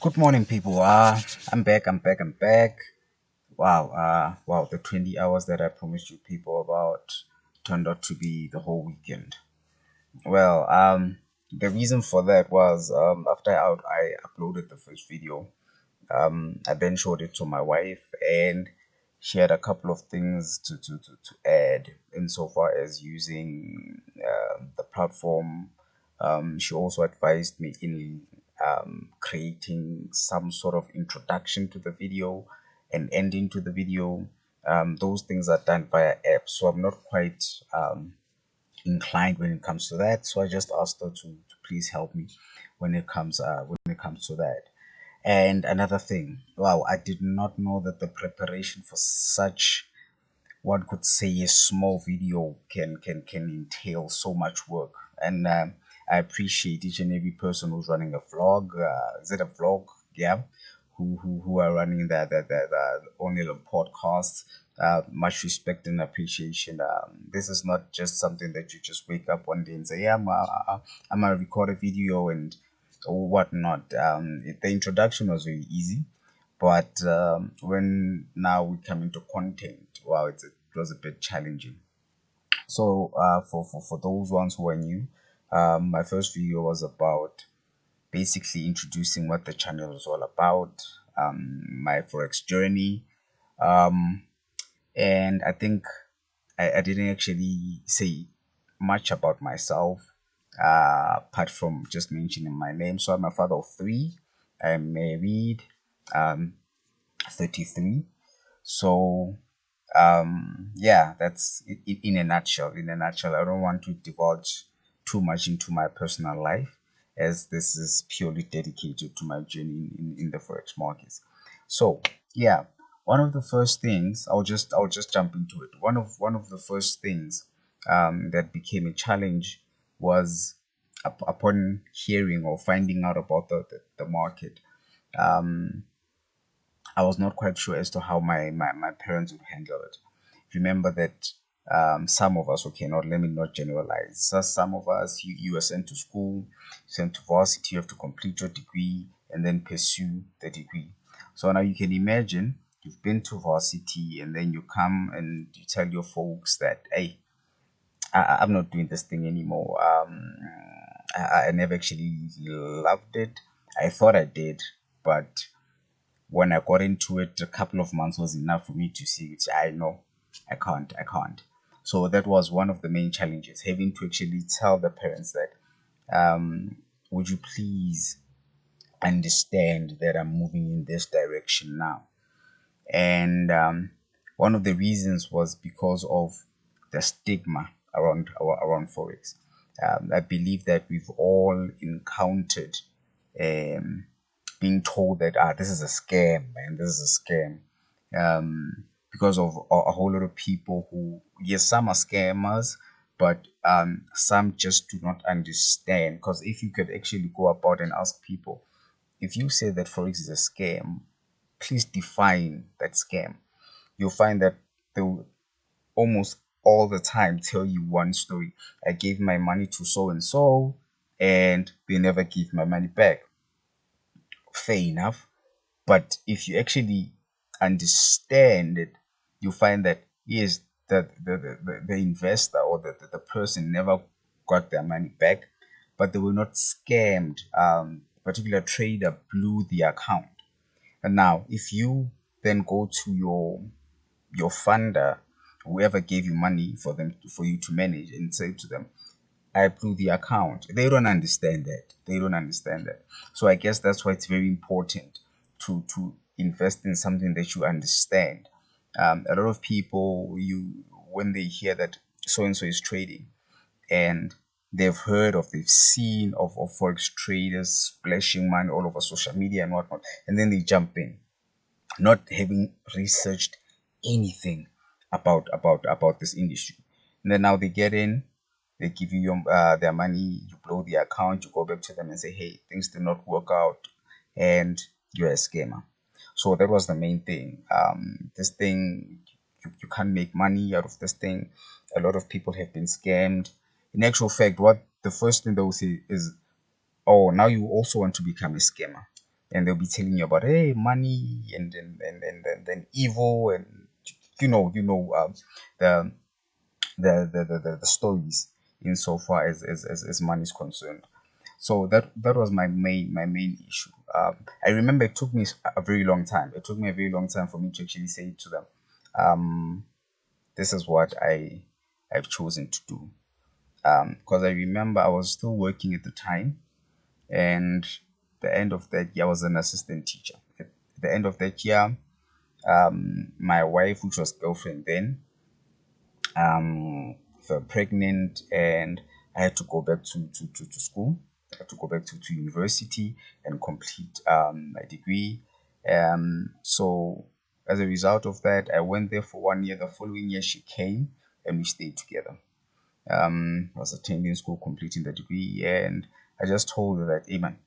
Good morning, people. I'm back. I'm back. Wow. The 20 hours that I promised you people about turned out to be the whole weekend. Well, the reason for that was after I uploaded the first video, I then showed it to my wife, and she had a couple of things to add insofar as using the platform. She also advised me in creating some sort of introduction to the video and ending to the video. Those things are done via app, so I'm not quite inclined when it comes to that. So I just asked her to please help me when it comes to that. And another thing, wow, I did not know that the preparation for such, one could say, a small video can entail so much work. And I appreciate each and every person who's running a vlog. Is it a vlog? Yeah, who are running the only podcast. Much respect and appreciation. This is not just something that you just wake up one day and say, yeah, I'm gonna record a video and or whatnot. The introduction was very easy, but when now we come into content, wow, it was a bit challenging. So for those ones who are new, my first video was about basically introducing what the channel is all about, my forex journey, um, and I think I didn't actually say much about myself, apart from just mentioning my name. So I'm a father of three. I'm married, um, 33. So yeah, that's it in a nutshell. In a nutshell, I don't want to divulge too much into my personal life, as this is purely dedicated to my journey in the forex markets. So yeah, one of the first things, I'll just jump into it. One of the first things that became a challenge was upon hearing or finding out about the market. um I was not quite sure as to how my parents would handle it. Remember that some of us, okay, not let me not generalize. So some of us, you are sent to school, sent to varsity, you have to complete your degree and then pursue the degree. So now you can imagine you've been to varsity and then you come and you tell your folks that, hey, I'm not doing this thing anymore. I never actually loved it. I thought I did, but when I got into it, a couple of months was enough for me to see it. I know I can't. So that was one of the main challenges, having to actually tell the parents that, would you please understand that I'm moving in this direction now? And one of the reasons was because of the stigma around forex. I believe that we've all encountered um, being told that, this is a scam, man, this is a scam, because of a whole lot of people who, yes, some are scammers, but some just do not understand. Because if you could actually go about and ask people, if you say that forex is a scam, please define that scam. You'll find that they will almost all the time tell you one story. I gave my money to so and so, and they never give my money back. Fair enough. But if you actually understand it, you find that, yes, that the investor or the person never got their money back, but they were not scammed. Particular trader blew the account. And now, if you then go to your funder, whoever gave you money for you to manage, and say to them, I blew the account. They don't understand that. They don't understand that. So I guess that's why it's very important to invest in something that you understand. A lot of people, you when they hear that so and so is trading, and they've seen of forex traders splashing money all over social media and whatnot, and then they jump in, not having researched anything about this industry. And then now they get in, they give you their money, you blow the account, you go back to them and say, hey, things did not work out, and you're a scammer. So that was the main thing. This thing, you can't make money out of this thing. A lot of people have been scammed. In actual fact, what the first thing they will say is, oh, now you also want to become a scammer. and they'll be telling you about, hey, money and then evil, and the the stories insofar as money is concerned. So that was my main issue. I remember it took me a very long time. It took me a very long time for me to actually say to them, um, this is what I've chosen to do. Because I remember I was still working at the time, and the end of that year I was an assistant teacher. At the end of that year, my wife, which was girlfriend then, fell pregnant, and I had to go back to school. I had to go back to university and complete my degree. So as a result of that, I went there for 1 year. The following year, she came and we stayed together. I was attending school, completing the degree, and I just told her that, hey man,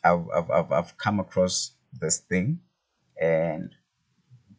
I've come across this thing, and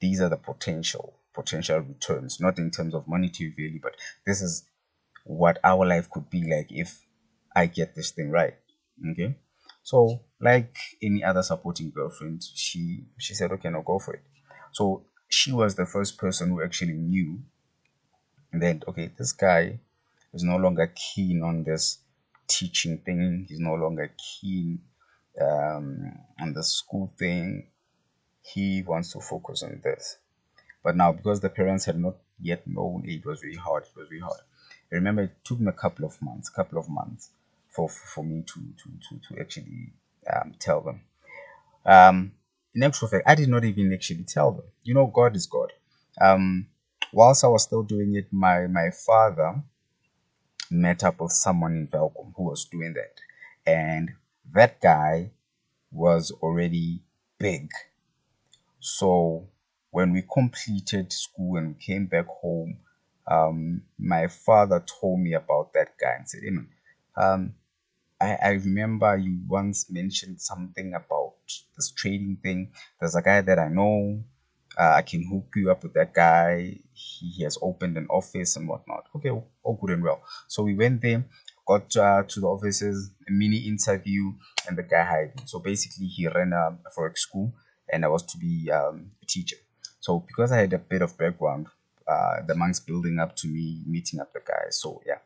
these are the potential returns, not in terms of monetary value, but this is what our life could be like if I get this thing right. Okay. So like any other supporting girlfriend, she said, okay, now go for it. So she was the first person who actually knew that, okay, this guy is no longer keen on this teaching thing. He's no longer keen on the school thing. He wants to focus on this. But now, because the parents had not yet known, it was very hard. It was very hard. I remember it took me a couple of months for me to actually tell them. In actual fact, I did not even actually tell them. God is God. Um, whilst I was still doing it, my father met up with someone in Velcom who was doing that, and that guy was already big. So when we completed school and we came back home, my father told me about that guy and said, hey man, um, I remember you once mentioned something about this trading thing. There's a guy that I know. I can hook you up with that guy. He has opened an office and whatnot. Okay, all good and well. So we went there, got to the offices, a mini interview, and the guy hired me. So basically, he ran a forex school, and I was to be a teacher. So because I had a bit of background, the months building up to me meeting up the guy. So yeah,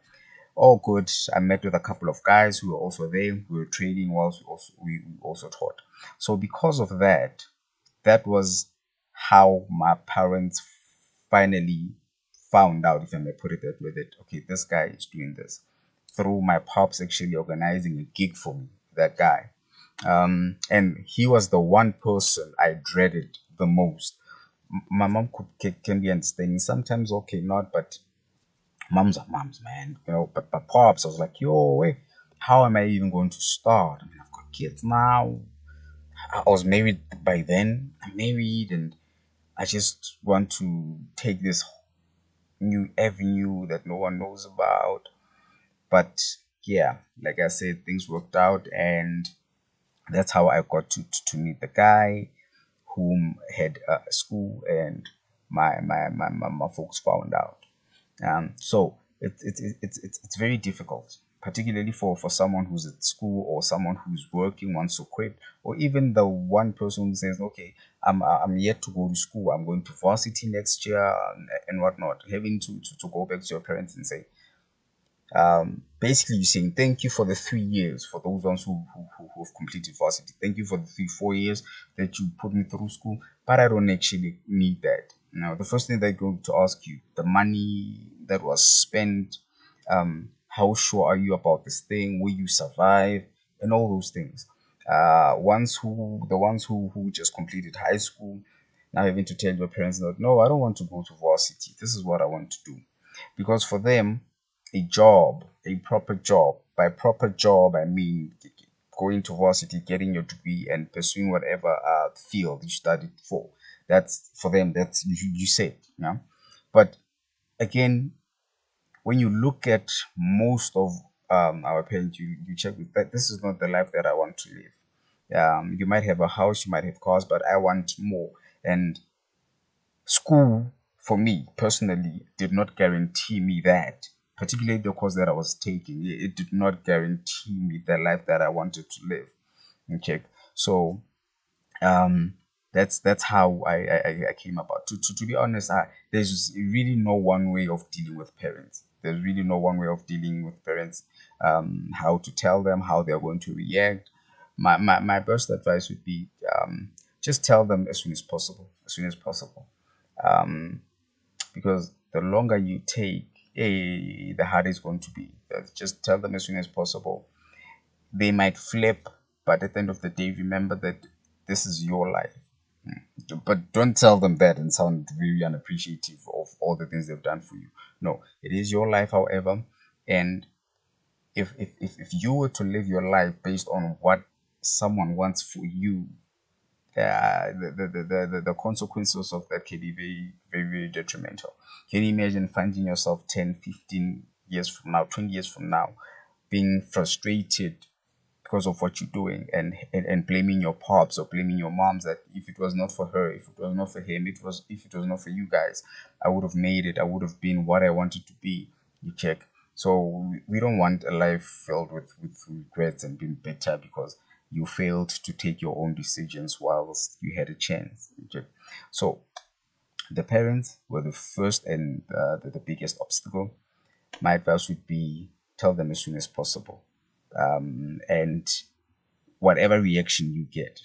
all good. I met with a couple of guys who were also there. We were trading whilst we also taught. So because of that, that was how my parents finally found out, if I may put it that way, that okay, this guy is doing this. Through my pops actually organizing a gig for me, that guy. And he was the one person I dreaded the most. My mom can be understanding sometimes, okay, not, but moms are moms, man. But pops, I was like, yo, wait, how am I even going to start? I mean, I've got kids now. I was married by then. I'm married, and I just want to take this new avenue that no one knows about. But yeah, like I said, things worked out, and that's how I got to meet the guy whom had school, and my folks found out. So it's very difficult, particularly for someone who's at school or someone who's working, wants to quit, or even the one person who says, okay, I'm yet to go to school, I'm going to varsity next year, and whatnot, having to go back to your parents and say, basically you're saying thank you for the 3 years for those ones who have completed varsity. Thank you for the 3 4 years that you put me through school, but I don't actually need that. Now the first thing they're going to ask you, the money that was spent, how sure are you about this thing, will you survive, and all those things. The ones who just completed high school, now having to tell your parents that no, I don't want to go to varsity, this is what I want to do. Because for them, a job, a proper job, by proper job, I mean going to varsity, getting your degree, and pursuing whatever field you studied for. That's for them. That's you said, yeah. But again, when you look at most of our parents, you check with that. This is not the life that I want to live. You might have a house, you might have cars, but I want more. And school, for me personally, did not guarantee me that, particularly the course that I was taking. It did not guarantee me the life that I wanted to live. Okay. So um that's how I came about to be honest. There's really no one way of dealing with parents. There's really no one way of dealing with parents. How to tell them how they're going to react. My best advice would be, just tell them as soon as possible, as soon as possible. um because the longer you take, the harder it's going to be. Just tell them as soon as possible. They might flip, but at the end of the day, remember that this is your life. But don't tell them that and sound very unappreciative of all the things they've done for you. No, it is your life, however. And if you were to live your life based on what someone wants for you, the consequences of that can be very, very, very detrimental. Can you imagine finding yourself 10, 15 years from now, 20 years from now, being frustrated because of what you're doing, and blaming your pops or blaming your moms that if it was not for her, if it was not for him, it was if it was not for you guys, I would have made it, I would have been what I wanted to be. You check. So we don't want a life filled with regrets and being bitter because you failed to take your own decisions whilst you had a chance. You check. So the parents were the first and the biggest obstacle. My advice would be, tell them as soon as possible. And whatever reaction you get,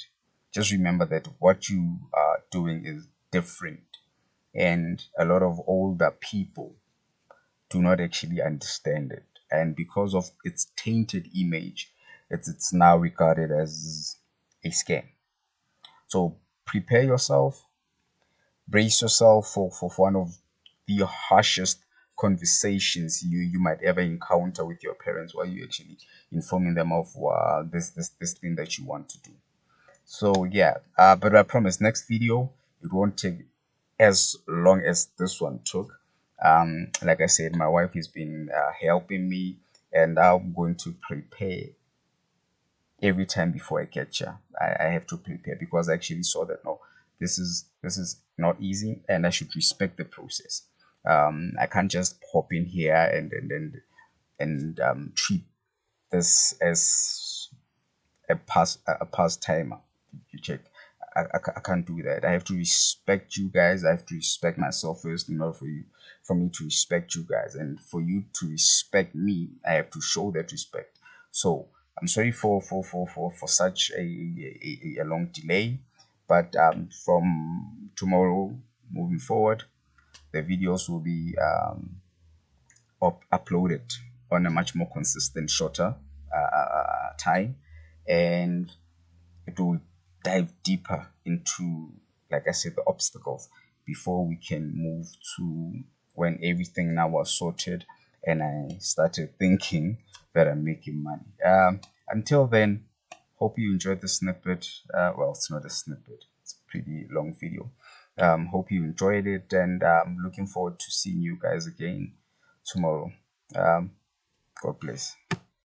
just remember that what you are doing is different. And a lot of older people do not actually understand it. And because of its tainted image, it's now regarded as a scam. So prepare yourself, brace yourself for one of the harshest conversations you might ever encounter with your parents while you actually informing them of this thing that you want to do. So yeah, but I promise next video it won't take as long as this one took. Like I said, my wife has been helping me, and I'm going to prepare every time before I catch her. I have to prepare because I actually saw that no, this is not easy, and I should respect the process. I can't just pop in here and treat this as a pastime. You check. I can't do that. I have to respect you guys. I have to respect myself first in order for me to respect you guys, and for you to respect me, I have to show that respect. So I'm sorry for such a long delay, but from tomorrow moving forward, the videos will be uploaded on a much more consistent, shorter time, and it will dive deeper into, like I said, the obstacles before we can move to when everything now was sorted and I started thinking that I'm making money. Until then, hope you enjoyed the snippet. Well, it's not a snippet, it's a pretty long video. Hope you enjoyed it, and I'm looking forward to seeing you guys again tomorrow. God bless.